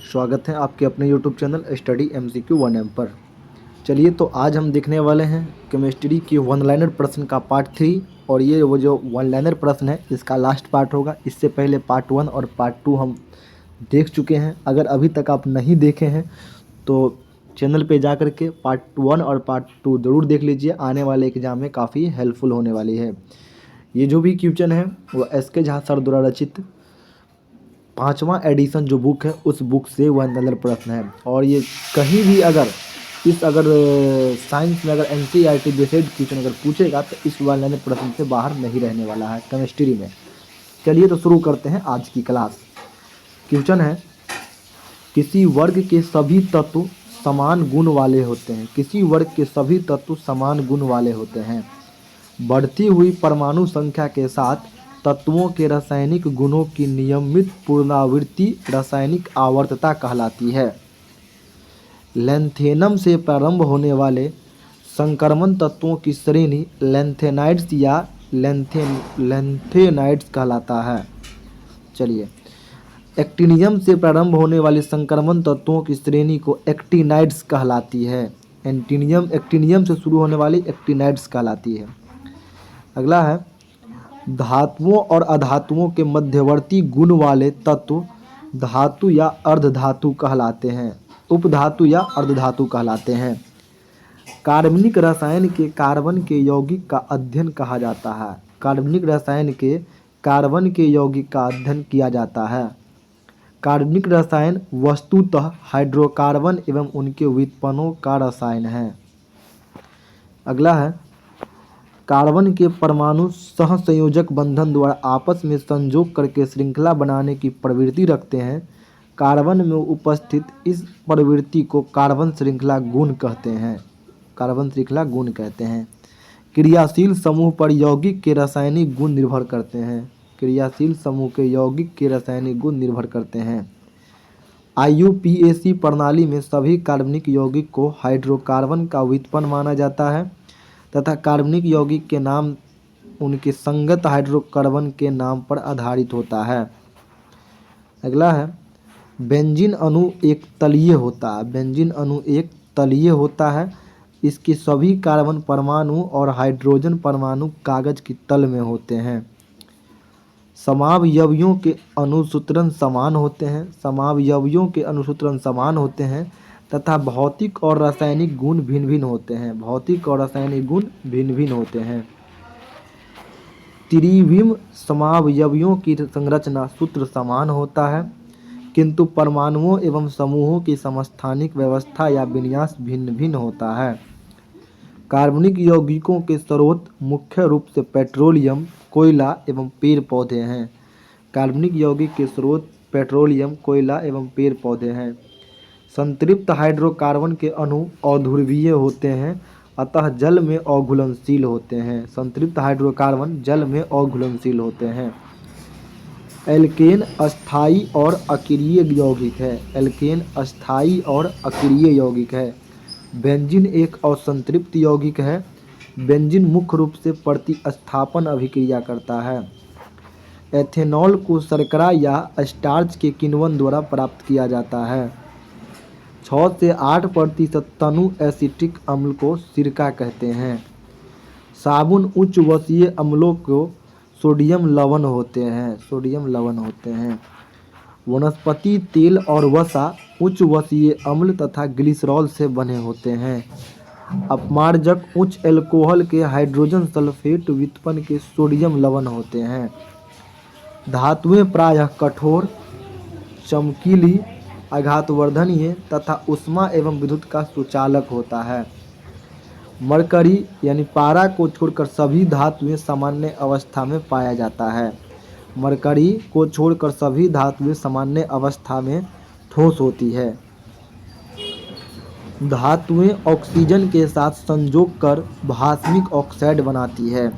स्वागत है आपके अपने YouTube channel study MCQ 1M पर। चलिए तो आज हम देखने वाले हैं केमिस्ट्री की वन लाइनर प्रश्न का पार्ट 3 और ये वो जो वन लाइनर प्रश्न है इसका लास्ट पार्ट होगा। इससे पहले पार्ट 1 और पार्ट 2 हम देख चुके हैं। अगर अभी तक आप नहीं देखे हैं तो चैनल पे जा कर के पार्ट 1 और पार्ट 2 ज़रूर देख लीजिए, आने वाले एग्जाम में काफ़ी हेल्पफुल होने वाली है। ये जो भी क्वेश्चन है वो SK झा सर द्वारा रचित 5वां एडिशन जो बुक है उस बुक से वन लाइनर प्रश्न है। और ये कहीं भी अगर साइंस में अगर NCERT बेस्ड क्वेश्चन अगर पूछेगा तो इस वन लाइनर प्रश्न से बाहर नहीं रहने वाला है केमिस्ट्री में। चलिए तो शुरू करते हैं आज की क्लास। क्वेश्चन है, किसी वर्ग के सभी तत्व समान गुण वाले होते हैं। किसी वर्ग के सभी तत्व समान गुण वाले होते हैं। बढ़ती हुई परमाणु संख्या के साथ तत्वों के रासायनिक गुणों की नियमित पुनरावृत्ति रासायनिक आवर्तता कहलाती है। लैंथेनम से प्रारंभ होने वाले संक्रमण तत्वों की श्रेणी लैंथेनाइड्स या लैंथेनाइड्स कहलाता है। चलिए, एक्टिनियम से प्रारंभ होने वाले संक्रमण तत्वों की श्रेणी को एक्टिनाइड्स कहलाती है। एक्टिनियम से शुरू होने वाली एक्टिनाइड्स कहलाती है। अगला है, धातुओं और अधातुओं के मध्यवर्ती गुण वाले तत्व धातु या अर्धधातु कहलाते हैं। उपधातु या अर्धधातु कहलाते हैं। कार्बनिक रसायन के कार्बन के यौगिक का अध्ययन कहा जाता है। कार्बनिक रसायन के कार्बन के यौगिक का अध्ययन किया जाता है। कार्बनिक रसायन वस्तुतः हाइड्रोकार्बन एवं उनके व्युत्पन्नों का रसायन है। अगला है, कार्बन के परमाणु सहसंयोजक बंधन द्वारा आपस में संयोग करके श्रृंखला बनाने की प्रवृत्ति रखते हैं। कार्बन में उपस्थित इस प्रवृत्ति को कार्बन श्रृंखला गुण कहते हैं। कार्बन श्रृंखला गुण कहते हैं। क्रियाशील समूह पर यौगिक के रासायनिक गुण निर्भर करते हैं। क्रियाशील समूह के यौगिक के रासायनिक गुण निर्भर करते हैं। IUPAC प्रणाली में सभी कार्बनिक यौगिक को हाइड्रोकार्बन का व्युत्पन्न माना जाता है तथा कार्बनिक यौगिक के नाम उनके संगत हाइड्रोकार्बन के नाम पर आधारित होता है। अगला है, बेंजीन अणु एक तलीय होता है। बेंजीन अणु एक तलीय होता है। इसके सभी कार्बन परमाणु और हाइड्रोजन परमाणु कागज की तल में होते हैं। समावयवियों के अनुसूत्रण समान होते हैं। समावयवियों के अनुसूत्रण समान होते हैं तथा भौतिक और रासायनिक गुण भिन्न भिन्न होते हैं। भौतिक और रासायनिक गुण भिन्न भिन्न होते हैं। त्रिविम समावयवियों की संरचना सूत्र समान होता है किंतु परमाणुओं एवं समूहों की समस्थानिक व्यवस्था या विन्यास भिन्न भिन्न होता है। कार्बनिक यौगिकों के स्रोत मुख्य रूप से पेट्रोलियम, कोयला एवं पेड़ पौधे हैं। कार्बनिक यौगिक के स्रोत पेट्रोलियम, कोयला एवं पेड़ पौधे हैं। संतृप्त हाइड्रोकार्बन के अणु अध्रुवीय होते हैं अतः जल में अघुलनशील होते हैं। संतृप्त हाइड्रोकार्बन जल में अघुलनशील होते हैं। एल्केन अस्थायी और अक्रिय यौगिक है। एल्केन अस्थायी और अक्रिय यौगिक है। बेंजीन एक असंतृप्त यौगिक है। बेंजीन मुख्य रूप से प्रतिस्थापन अभिक्रिया करता है। एथेनॉल को शर्करा या स्टार्च के किण्वन द्वारा प्राप्त किया जाता है। 6 से 8% तनु एसिटिक अम्ल को सिरका कहते हैं। साबुन उच्च वसीय अम्लों को सोडियम लवण होते हैं। सोडियम लवण होते हैं। वनस्पति तेल और वसा उच्च वसीय अम्ल तथा ग्लिसरॉल से बने होते हैं। अपमार्जक उच्च एल्कोहल के हाइड्रोजन सल्फेट व्युत्पन्न के सोडियम लवण होते हैं। धातुएं प्रायः कठोर, चमकीली, आघातवर्धनीय तथा ऊष्मा एवं विद्युत का सुचालक होता है। मरकरी यानी पारा को छोड़कर सभी धातुएं सामान्य अवस्था में पाया जाता है। मरकरी को छोड़कर सभी धातुएं सामान्य अवस्था में ठोस होती है। धातुएं ऑक्सीजन के साथ संयोग कर भास्मिक ऑक्साइड बनाती है।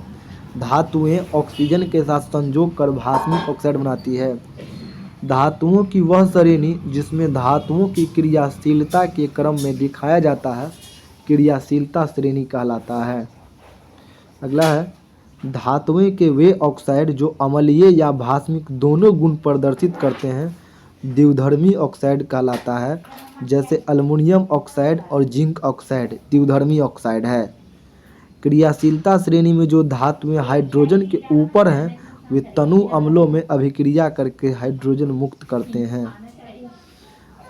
धातुएं ऑक्सीजन के साथ संयोग कर भास्मिक ऑक्साइड बनाती है। धातुओं की वह श्रेणी जिसमें धातुओं की क्रियाशीलता के क्रम में दिखाया जाता है क्रियाशीलता श्रेणी कहलाता है। अगला है, धातुएं के वे ऑक्साइड जो अम्लीय या भास्मिक दोनों गुण प्रदर्शित करते हैं द्विधर्मी ऑक्साइड कहलाता है। जैसे अल्युमिनियम ऑक्साइड और जिंक ऑक्साइड द्विधर्मी ऑक्साइड है। क्रियाशीलता श्रेणी में जो धातुएं हाइड्रोजन के ऊपर हैं वे तनु अम्लों में अभिक्रिया करके हाइड्रोजन मुक्त करते हैं।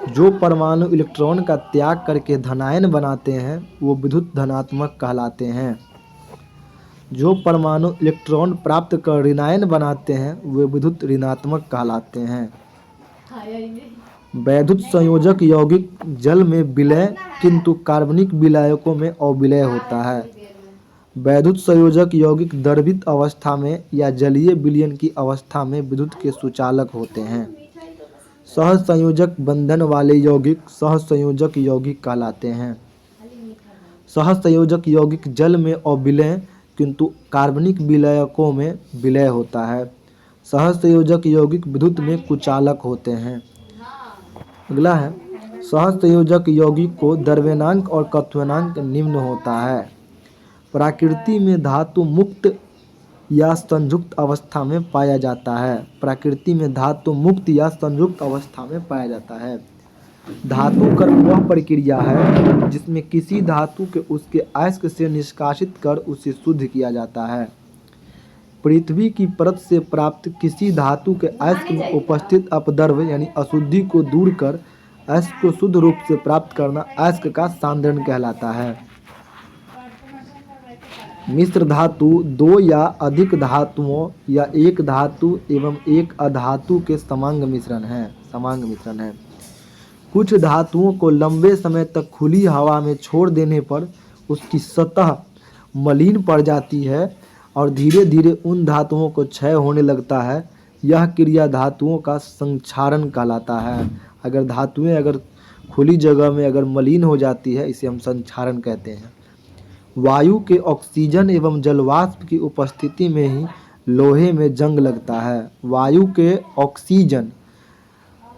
जो परमाणु इलेक्ट्रॉन का त्याग करके धनायन बनाते हैं वो विद्युत धनात्मक कहलाते हैं। जो परमाणु इलेक्ट्रॉन प्राप्त कर ऋणायन बनाते हैं वे विद्युत ऋणात्मक कहलाते हैं। वैद्युत संयोजक यौगिक जल में विलय किंतु कार्बनिक विलायकों में अविलय होता है। वैद्युत संयोजक यौगिक द्रवित अवस्था में या जलीय विलयन की अवस्था में विद्युत के सुचालक होते हैं। सहसंयोजक बंधन वाले यौगिक सहसंयोजक यौगिक कहलाते हैं। सहसंयोजक यौगिक जल में अविलय किंतु कार्बनिक विलायकों में विलय होता है। सहसंयोजक यौगिक विद्युत में कुचालक होते हैं। अगला है सहसंयोजक यौगिक को द्रव्यनांक और कत्वनांक निम्न होता है। प्रकृति में धातु मुक्त या संयुक्त अवस्था में पाया जाता है। प्रकृति में धातु मुक्त या संयुक्त अवस्था में पाया जाता है। धातु कर्म वह प्रक्रिया है जिसमें किसी धातु के उसके अयस्क से निष्कासित कर उसे शुद्ध किया जाता है। पृथ्वी की परत से प्राप्त किसी धातु के अयस्क में उपस्थित अपद्रव्य यानी अशुद्धि को दूर कर अयस्क को शुद्ध रूप से प्राप्त करना अयस्क का सांद्रण कहलाता है। मिश्र धातु दो या अधिक धातुओं या एक धातु एवं एक अधातु के समांग मिश्रण है। कुछ धातुओं को लंबे समय तक खुली हवा में छोड़ देने पर उसकी सतह मलिन पड़ जाती है और धीरे धीरे उन धातुओं को क्षय होने लगता है। यह क्रिया धातुओं का संक्षारण कहलाता है। अगर धातुएं अगर खुली जगह में अगर मलिन हो जाती है इसे हम संक्षारण कहते हैं। वायु के ऑक्सीजन एवं जलवाष्प की उपस्थिति में ही लोहे में जंग लगता है। वायु के ऑक्सीजन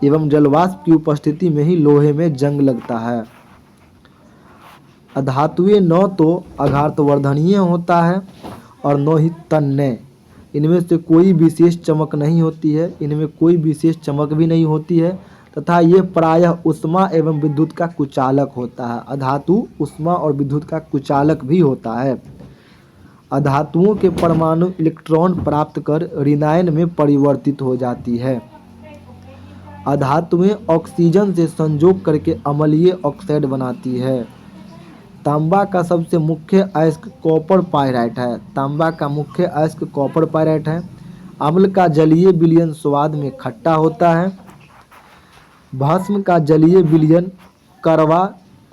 एवं जलवाष्प की उपस्थिति में ही लोहे में जंग लगता है। अधातुएं न तो आघातवर्धनीय होता है और न ही तन्य। इनमें से कोई विशेष चमक नहीं होती है, इनमें कोई विशेष चमक भी नहीं होती है तथा ये प्रायः ऊष्मा एवं विद्युत का कुचालक होता है। अधातु ऊष्मा और विद्युत का कुचालक भी होता है। अधातुओं के परमाणु इलेक्ट्रॉन प्राप्त कर ऋणायन में परिवर्तित हो जाती है। अधातुएं ऑक्सीजन से संयोग करके अम्लीय ऑक्साइड बनाती है। तांबा का सबसे मुख्य अयस्क कॉपर पायराइट है। तांबा का मुख्य अयस्क कॉपर पायराइट है। अम्ल का जलीय विलयन स्वाद में खट्टा होता है। भस्म का जलीय विलयन कड़वा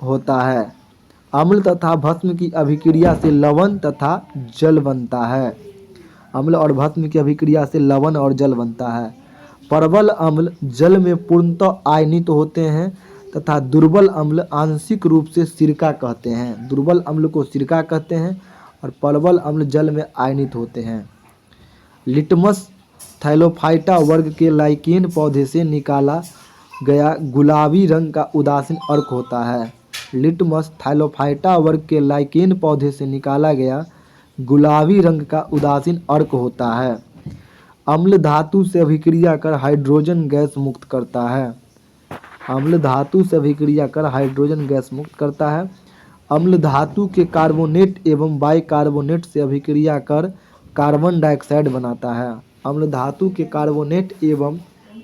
होता है। अम्ल तथा भस्म की अभिक्रिया से लवण तथा जल बनता है। अम्ल और भस्म की अभिक्रिया से लवण और जल बनता है। प्रबल अम्ल जल में पूर्णतः आयनित होते हैं तथा दुर्बल अम्ल आंशिक रूप से सिरका कहते हैं। दुर्बल अम्ल को सिरका कहते हैं और प्रबल अम्ल जल में आयनित होते हैं। लिटमस थैलोफाइटा वर्ग के लाइकेन पौधे से निकाला गया गुलाबी रंग का उदासीन अर्क होता है। लिटमस थैलोफाइटा वर्ग के लाइकेन पौधे से निकाला गया गुलाबी रंग का उदासीन अर्क होता है। अम्ल धातु से अभिक्रिया कर हाइड्रोजन गैस मुक्त करता है। अम्ल धातु से अभिक्रिया कर हाइड्रोजन गैस मुक्त करता है। अम्ल धातु के कार्बोनेट एवं बाइकार्बोनेट से अभिक्रिया कर कार्बन डाइऑक्साइड बनाता है। अम्ल धातु के कार्बोनेट एवं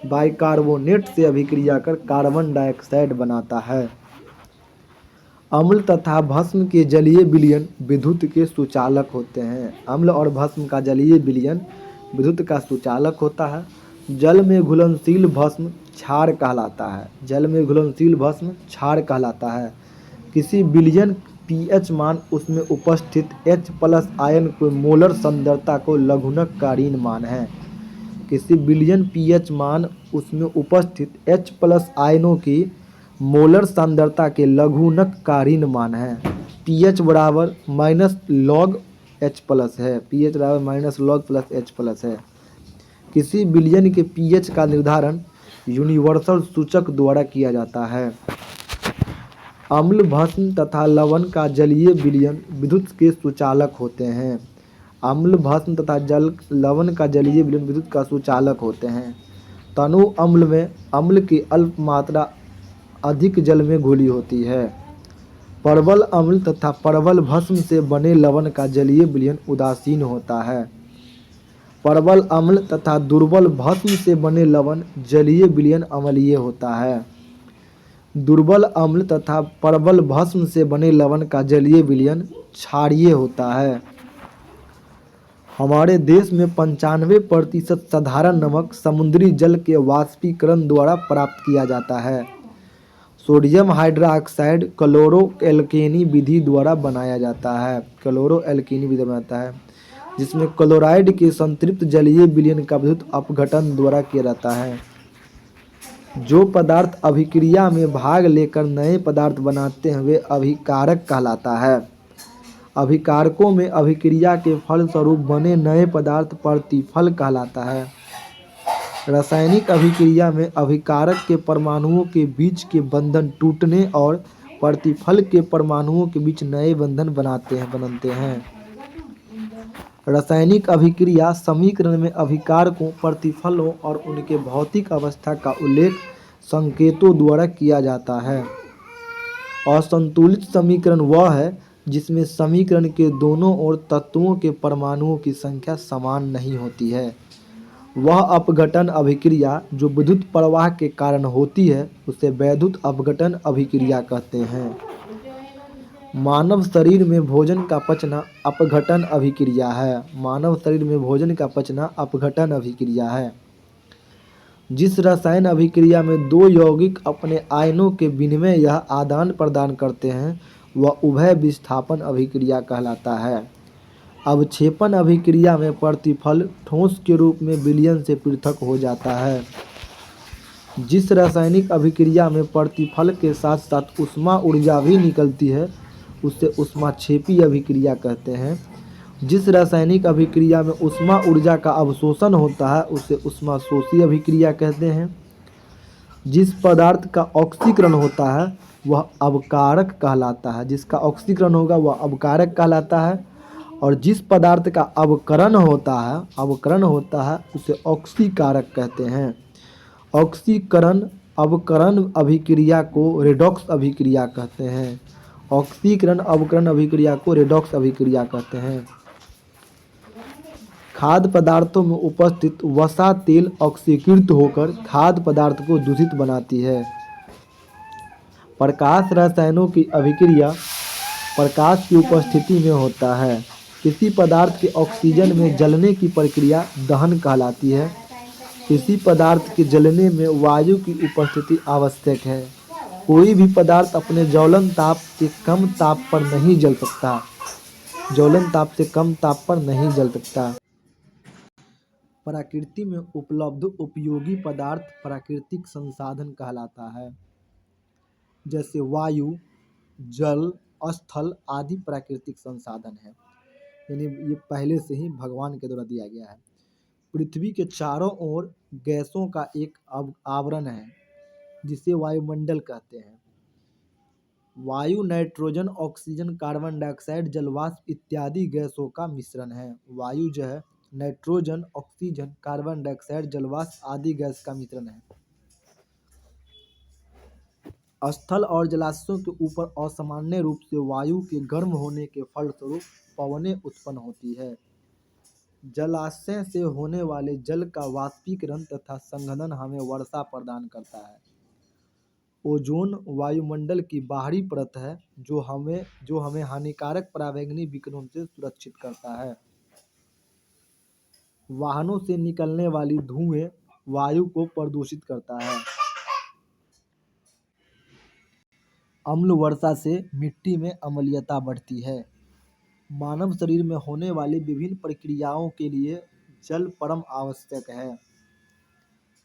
बाइकार्बोनेट से अभिक्रिया कर कार्बन डाइऑक्साइड बनाता है। अम्ल तथा भस्म के जलीय विलयन विद्युत के सुचालक होते हैं। अम्ल और भस्म का जलीय विलयन विद्युत का सुचालक होता है। जल में घुलनशील भस्म क्षार कहलाता है। जल में घुलनशील भस्म क्षार कहलाता है। किसी विलयन पीएच मान उसमें उपस्थित H+ आयन को मोलर सांद्रता को लघुनक का ऋण मान है। किसी विलयन पीएच मान उसमें उपस्थित H+ आयनों की मोलर सांद्रता के लघुनक का ऋण मान है। pH बराबर -log H+ है। pH बराबर -log H+ है। किसी विलयन के pH का निर्धारण यूनिवर्सल सूचक द्वारा किया जाता है। अम्ल भस्म तथा लवण का जलीय विलयन विद्युत के सुचालक होते हैं। अम्ल भस्म तथा लवण का जलीय विलयन विद्युत का सुचालक होते हैं। तनु अम्ल में अम्ल की अल्प मात्रा अधिक जल में घुली होती है। परवल अम्ल तथा परवल भस्म से बने लवण का जलीय विलयन उदासीन होता है। परवल अम्ल तथा दुर्बल भस्म से बने लवण जलीय विलयन अम्लीय होता है। दुर्बल अम्ल तथा परवल भस्म से बने लवण का जलीय विलयन क्षारीय होता है। हमारे देश में 95% साधारण नमक समुद्री जल के वाष्पीकरण द्वारा प्राप्त किया जाता है। सोडियम हाइड्रोक्साइड क्लोरोएल्केनी विधि द्वारा बनाया जाता है। क्लोरोएल्केनी विधि बनाता है जिसमें क्लोराइड के संतृप्त जलीय विलयन का विद्युत अपघटन द्वारा किया जाता है। जो पदार्थ अभिक्रिया में भाग लेकर नए पदार्थ बनाते हैं वे अभिकारक कहलाता है। अभिकारकों में अभिक्रिया के फलस्वरूप बने नए पदार्थ प्रतिफल कहलाता है। रासायनिक अभिक्रिया में अभिकारक के परमाणुओं के बीच के बंधन टूटने और प्रतिफल के परमाणुओं के बीच नए बंधन बनते हैं। रासायनिक अभिक्रिया समीकरण में अभिकारकों, प्रतिफलों और उनके भौतिक अवस्था का उल्लेख संकेतों द्वारा किया जाता है। असंतुलित समीकरण वह है जिसमें समीकरण के दोनों ओर तत्वों के परमाणुओं की संख्या समान नहीं होती है। वह अपघटन अभिक्रिया जो विद्युत प्रवाह के कारण होती है उसे वैद्युत अपघटन अभिक्रिया कहते हैं। मानव शरीर में भोजन का पचना अपघटन अभिक्रिया है। मानव शरीर में भोजन का पचना अपघटन अभिक्रिया है। जिस रसायन अभिक्रिया में दो यौगिक अपने आयनों के विनिमय या आदान प्रदान करते हैं वह उभय विस्थापन अभिक्रिया कहलाता है। अवक्षेपण अभिक्रिया में प्रतिफल ठोस के रूप में विलयन से पृथक हो जाता है। जिस रासायनिक अभिक्रिया में प्रतिफल के साथ साथ ऊष्मा ऊर्जा भी निकलती है उसे ऊष्माक्षेपी अभिक्रिया कहते हैं। जिस रासायनिक अभिक्रिया में ऊष्मा ऊर्जा का अवशोषण होता है उसे ऊष्माशोषी अभिक्रिया कहते हैं। जिस पदार्थ का ऑक्सीकरण होता है वह अवकारक कहलाता है। जिसका ऑक्सीकरण होगा वह अवकारक कहलाता है और जिस पदार्थ का अवकरण होता है उसे ऑक्सीकारक कहते हैं। ऑक्सीकरण अवकरण अभिक्रिया को रेडॉक्स अभिक्रिया कहते हैं। ऑक्सीकरण अवकरण अभिक्रिया को रेडॉक्स अभिक्रिया कहते हैं। खाद्य पदार्थों में उपस्थित वसा तेल ऑक्सीकृत होकर खाद्य पदार्थ को दूषित बनाती है। प्रकाश रसायनों की अभिक्रिया प्रकाश की उपस्थिति में होता है। किसी पदार्थ के ऑक्सीजन में जलने की प्रक्रिया दहन कहलाती है। किसी पदार्थ के जलने में वायु की उपस्थिति आवश्यक है। कोई भी पदार्थ अपने ज्वलन ताप से कम ताप पर नहीं जल सकता। प्रकृति में उपलब्ध उपयोगी पदार्थ प्राकृतिक संसाधन कहलाता है। जैसे वायु, जल, स्थल आदि प्राकृतिक संसाधन है। यानी ये पहले से ही भगवान के द्वारा दिया गया है। पृथ्वी के चारों ओर गैसों का एक आवरण है जिसे वायुमंडल कहते हैं। वायु नाइट्रोजन, ऑक्सीजन, कार्बन डाइऑक्साइड, जलवाष्प इत्यादि गैसों का मिश्रण है। वायु जो है नाइट्रोजन, ऑक्सीजन, कार्बन डाइऑक्साइड, जलवाष्प आदि गैस का मिश्रण है। स्थल और जलाशयों के ऊपर असामान्य रूप से वायु के गर्म होने के फलस्वरूप पवनें उत्पन्न होती है। जलाशय से होने वाले जल का वाष्पीकरण तथा संघनन हमें वर्षा प्रदान करता है। ओजोन वायुमंडल की बाहरी परत है जो हमें हानिकारक पराबैंगनी विकिरणों से सुरक्षित करता है। वाहनों से निकलने वाली धुएं वायु को प्रदूषित करता है। अम्ल वर्षा से मिट्टी में अम्लीयता बढ़ती है। मानव शरीर में होने वाली विभिन्न प्रक्रियाओं के लिए जल परम आवश्यक है।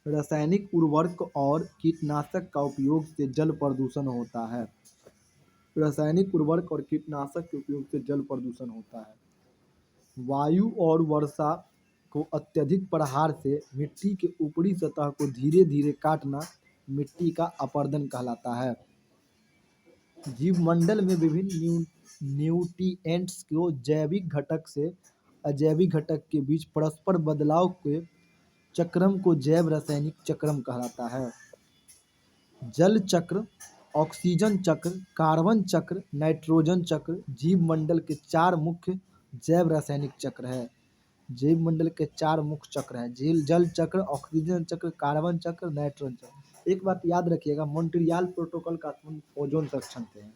रासायनिक उर्वरक और कीटनाशक का उपयोग से जल प्रदूषण होता है। रासायनिक उर्वरक और कीटनाशक के उपयोग से जल प्रदूषण होता है। वायु और वर्षा को अत्यधिक प्रहार से मिट्टी के ऊपरी सतह को धीरे धीरे काटना मिट्टी का अपरदन कहलाता है। जीवमंडल में विभिन्न न्यूट्रिएंट्स को जैविक घटक से अजैविक घटक के बीच परस्पर बदलाव के चक्रम को जैव रासायनिक चक्रम कहलाता है। जल चक्र, ऑक्सीजन चक्र, कार्बन चक्र, नाइट्रोजन चक्र जीव मंडल के 4 मुख्य जैव रासायनिक चक्र है। जीव मंडल के 4 मुख्य चक्र हैं, जल चक्र, ऑक्सीजन चक्र, कार्बन चक्र, नाइट्रोजन चक्र। एक बात याद रखिएगा, मॉन्ट्रियल प्रोटोकॉल का संबंध ओजोन संरक्षण से है।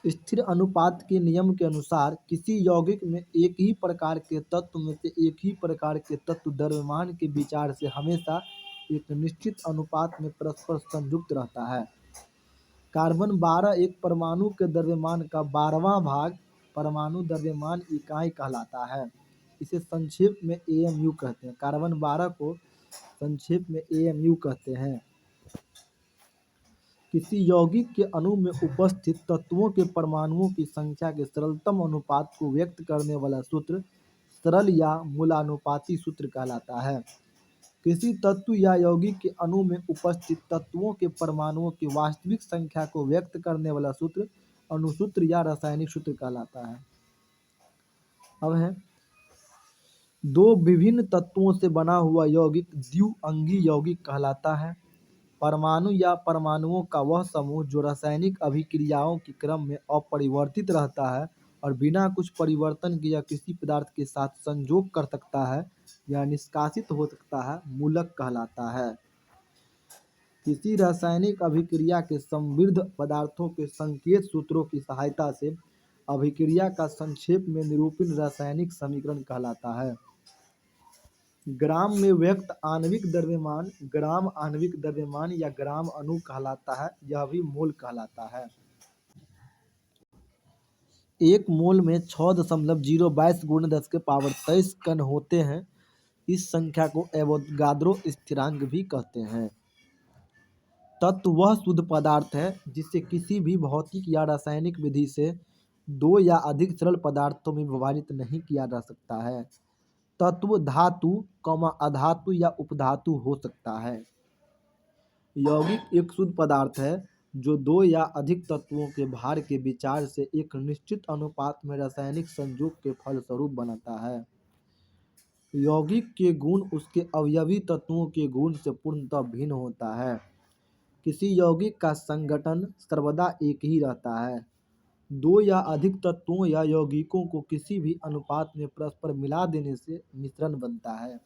स्थिर अनुपात के नियम के अनुसार किसी यौगिक में एक ही प्रकार के तत्व में से एक ही प्रकार के तत्व द्रव्यमान के विचार से हमेशा एक निश्चित अनुपात में परस्पर संयुक्त रहता है। कार्बन 12 एक परमाणु के द्रव्यमान का 12वां भाग परमाणु द्रव्यमान इकाई कहलाता है। इसे संक्षेप में AMU कहते हैं। कार्बन 12 को संक्षेप में AMU कहते हैं। किसी यौगिक के अणु में उपस्थित तत्वों के परमाणुओं की संख्या के सरलतम अनुपात को व्यक्त करने वाला सूत्र सरल या मूलानुपाती सूत्र कहलाता है। किसी तत्व या यौगिक के अणु में उपस्थित तत्वों के परमाणुओं की वास्तविक संख्या को व्यक्त करने वाला सूत्र अणुसूत्र या रासायनिक सूत्र कहलाता है। अब है, 2 विभिन्न तत्वों से बना हुआ यौगिक द्विअंगी यौगिक कहलाता है। परमाणु या परमाणुओं का वह समूह जो रासायनिक अभिक्रियाओं के क्रम में अपरिवर्तित रहता है और बिना कुछ परिवर्तन के या किसी पदार्थ के साथ संयोग कर सकता है या निष्कासित हो सकता है, मूलक कहलाता है। किसी रासायनिक अभिक्रिया के समृद्ध पदार्थों के संकेत सूत्रों की सहायता से अभिक्रिया का संक्षेप में निरूपण रासायनिक समीकरण कहलाता है। ग्राम में व्यक्त आणविक द्रव्यमान ग्राम आणविक द्रव्यमान या ग्राम अणु कहलाता है। यह भी मोल कहलाता है। 1 मोल में 6.022 × 10⁻23 कण होते हैं। इस संख्या को एवोगाद्रो स्थिरांक भी कहते हैं। तत्व वह शुद्ध पदार्थ है जिसे किसी भी भौतिक या रासायनिक विधि से 2 या अधिक सरल पदार्थों में विभाजित नहीं किया जा सकता है। तत्व धातु, अधातु या उपधातु हो सकता है। यौगिक एक शुद्ध पदार्थ है जो 2 या अधिक तत्वों के भार के विचार से एक निश्चित अनुपात में रासायनिक संयोग के फलस्वरूप बनता है। यौगिक के गुण उसके अवयवी तत्वों के गुण से पूर्णतः भिन्न होता है। किसी यौगिक का संघटन सर्वदा एक ही रहता है। 2 या अधिक तत्वों या यौगिकों को किसी भी अनुपात में परस्पर मिला देने से मिश्रण बनता है।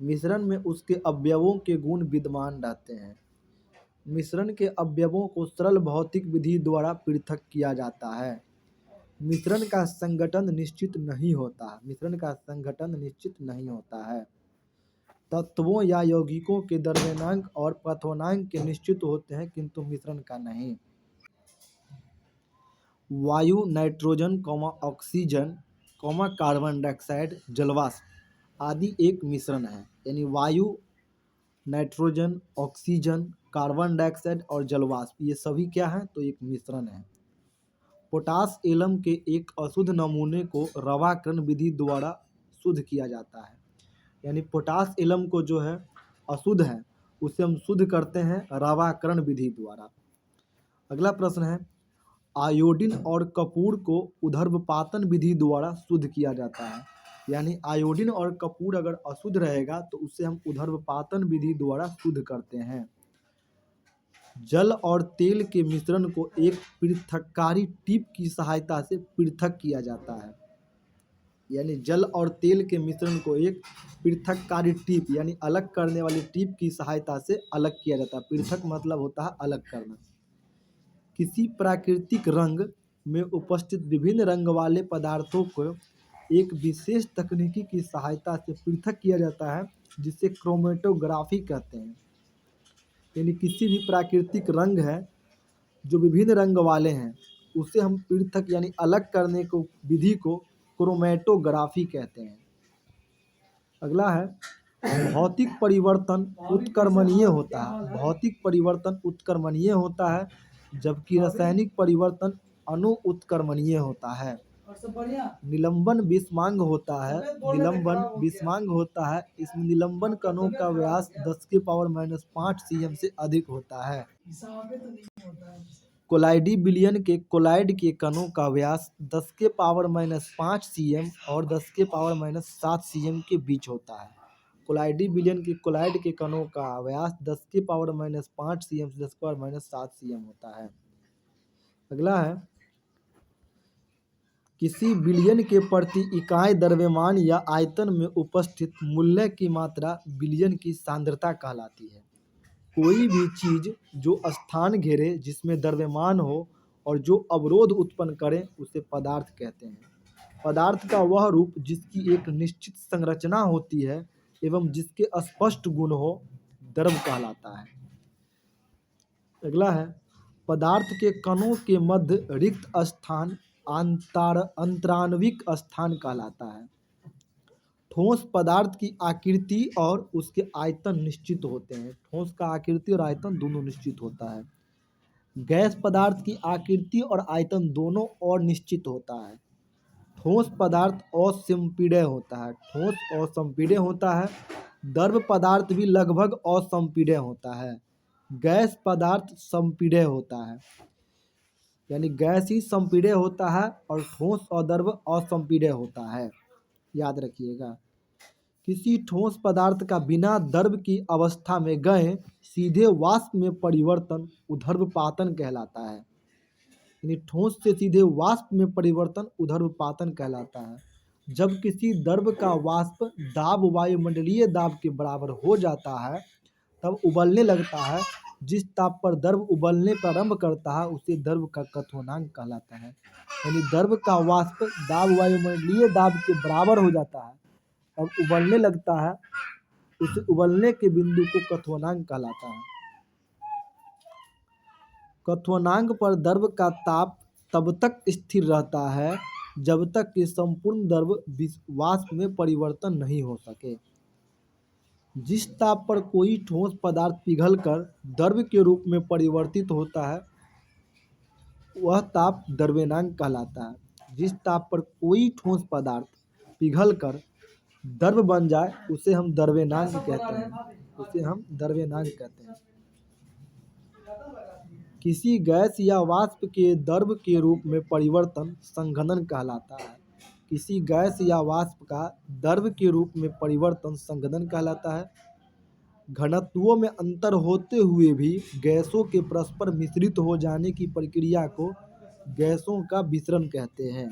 मिश्रण में उसके अवयवों के गुण विद्यमान रहते हैं। मिश्रण के अवयवों को सरल भौतिक विधि द्वारा पृथक किया जाता है। मिश्रण का संघटन निश्चित नहीं होता है। तत्वों या यौगिकों के द्रव्यमानांक और क्वथनांक के निश्चित होते हैं किंतु मिश्रण का नहीं। वायु, नाइट्रोजन, ऑक्सीजन, कार्बन डाइऑक्साइड, जलवाष्प आदि एक मिश्रण है। यानी वायु, नाइट्रोजन, ऑक्सीजन, कार्बन डाइऑक्साइड और जलवाष्प ये सभी क्या हैं? तो एक मिश्रण है। पोटास एलम के एक अशुद्ध नमूने को रवाकरण विधि द्वारा शुद्ध किया जाता है। यानी पोटास एलम को जो है अशुद्ध है उसे हम शुद्ध करते हैं रवाकरण विधि द्वारा। अगला प्रश्न है, आयोडीन और कपूर को ऊर्ध्वपातन विधि द्वारा शुद्ध किया जाता है। यानी आयोडीन और कपूर अगर अशुद्ध रहेगा तो उसे हम ऊर्ध्वपातन विधि द्वारा शुद्ध करते हैं। जल और तेल के मिश्रण को एक पृथक्कारी टिप की सहायता से पृथक किया जाता है। यानी जल और तेल के मिश्रण को एक पृथक्कारी टिप यानी अलग करने वाली टिप की सहायता से अलग किया जाता है। पृथक मतलब होता है अलग करना। किसी प्राकृतिक रंग में उपस्थित विभिन्न रंग वाले पदार्थों को एक विशेष तकनीकी की सहायता से पृथक किया जाता है जिसे क्रोमेटोग्राफी कहते हैं। यानी किसी भी प्राकृतिक रंग है जो विभिन्न रंग वाले हैं उसे हम पृथक यानी अलग करने को विधि को क्रोमेटोग्राफी कहते हैं। अगला है, भौतिक परिवर्तन उत्क्रमणीय होता है। भौतिक परिवर्तन उत्क्रमणीय होता है जबकि रासायनिक परिवर्तन अणु-उत्क्रमणीय होता है। निलंबन विषमांग होता है। इसमें निलंबन कणों का व्यास 10⁻⁻5 cm से अधिक होता है। कोलाइडी बिलियन के कोलाइड के कणों का व्यास 10⁻⁵ cm और 10⁻⁷ cm के बीच होता है। कोलाइडी बिलियन के कोलाइड के कणों का व्यास 10⁻⁵ cm से 10⁻⁷ cm होता है। अगला है, किसी बिलियन के प्रति इकाई द्रव्यमान या आयतन में उपस्थित मूल्य की मात्रा बिलियन की सांद्रता कहलाती है। कोई भी चीज जो स्थान घेरे, जिसमें द्रव्यमान हो और जो अवरोध उत्पन्न करे, उसे पदार्थ कहते हैं। पदार्थ का वह रूप जिसकी एक निश्चित संरचना होती है एवं जिसके स्पष्ट गुण हो, द्रव कहलाता है। अगला है, पदार्थ के कणों के मध्य रिक्त स्थान अंतराण्विक स्थान कहलाता है। ठोस पदार्थ की आकृति और उसके आयतन निश्चित होते हैं। ठोस का आकृति और आयतन दोनों निश्चित होता है। गैस पदार्थ की आकृति और आयतन दोनों और निश्चित होता है। ठोस पदार्थ असंपीड्य होता है। ठोस असंपीड्य होता है। द्रव पदार्थ भी लगभग असंपीड्य होता है। गैस पदार्थ संपीड्य होता है, यानी गैस ही संपीड्य होता है और ठोस और द्रव असंपीड्य होता है। याद रखिएगा, किसी ठोस पदार्थ का बिना द्रव की अवस्था में गए सीधे वाष्प में परिवर्तन ऊर्ध्वपातन कहलाता है। यानी ठोस से सीधे वाष्प में परिवर्तन ऊर्ध्वपातन कहलाता है। जब किसी द्रव का वाष्प दाब वायुमंडलीय दाब के बराबर हो जाता है, तब उबलने लगता है। जिस ताप पर द्रव उबलने प्रारंभ करता है, उसे द्रव का क्वथनांक कहलाता है। यानी द्रव का वाष्प दाब वायुमंडलीय दाब के बराबर हो जाता है, अब उबलने लगता है, उसे उबलने के बिंदु को क्वथनांक कहलाता है। क्वथनांक पर द्रव का ताप तब तक स्थिर रहता है जब तक कि संपूर्ण द्रव वाष्प में परिवर्तन नहीं हो सके। जिस ताप पर कोई ठोस पदार्थ पिघलकर द्रव के रूप में परिवर्तित होता है, वह ताप द्रव्यनांक कहलाता है। जिस ताप पर कोई ठोस पदार्थ पिघलकर द्रव बन जाए, उसे हम द्रव्यनांक कहते हैं। किसी गैस या वाष्प के द्रव के रूप में परिवर्तन संघनन कहलाता है। किसी गैस या वाष्प का द्रव के रूप में परिवर्तन संघनन कहलाता है। घनत्वों में अंतर होते हुए भी गैसों के परस्पर मिश्रित हो जाने की प्रक्रिया को गैसों का विसरण कहते हैं।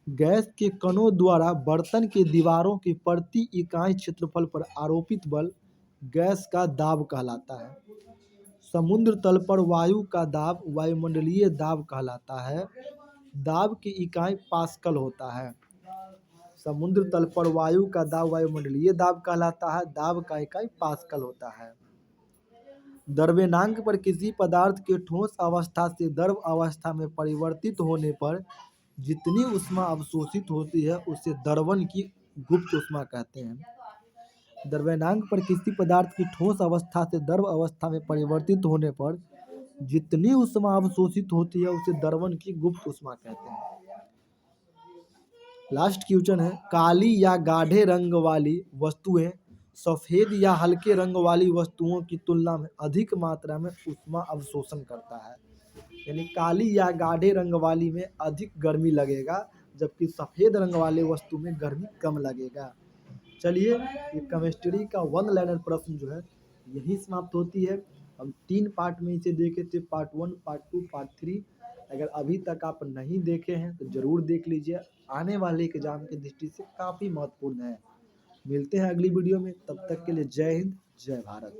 गैस के कणों द्वारा बर्तन के दीवारों के प्रति इकाई क्षेत्रफल पर आरोपित बल गैस का दाब कहलाता है। समुद्र तल पर वायु का दाब वायुमंडलीय दाब कहलाता है। दाब की इकाई पास्कल होता है। समुद्र तल पर वायु का दाब वायुमंडलीय दाब कहलाता है। दाब का इकाई पास्कल होता है। द्रव्यनांक पर किसी पदार्थ के ठोस अवस्था से द्रव अवस्था में परिवर्तित होने पर जितनी ऊष्मा अवशोषित होती है, उसे द्रवण की गुप्त ऊष्मा कहते हैं। द्रव्यनांक पर किसी पदार्थ की ठोस अवस्था से द्रव अवस्था में परिवर्तित होने पर जितनी ऊष्मा अवशोषित होती है, उसे द्रवण की गुप्त ऊष्मा कहते हैं। लास्ट क्वेश्चन है, काली या गाढ़े रंग वाली वस्तुएं सफेद या हल्के रंग वाली वस्तुओं की तुलना में अधिक मात्रा में ऊष्मा अवशोषण करता है। यानी काली या गाढ़े रंग वाली में अधिक गर्मी लगेगा, जबकि सफ़ेद रंग वाले वस्तु में गर्मी कम लगेगा। चलिए, ये केमिस्ट्री का वन लाइनर प्रश्न जो है यही समाप्त होती है। हम 3 पार्ट में इसे देखे थे, पार्ट 1, पार्ट 2, पार्ट 3। अगर अभी तक आप नहीं देखे हैं तो ज़रूर देख लीजिए, आने वाले एग्जाम की दृष्टि से काफ़ी महत्वपूर्ण है। मिलते हैं अगली वीडियो में, तब तक के लिए जय हिंद, जय भारत।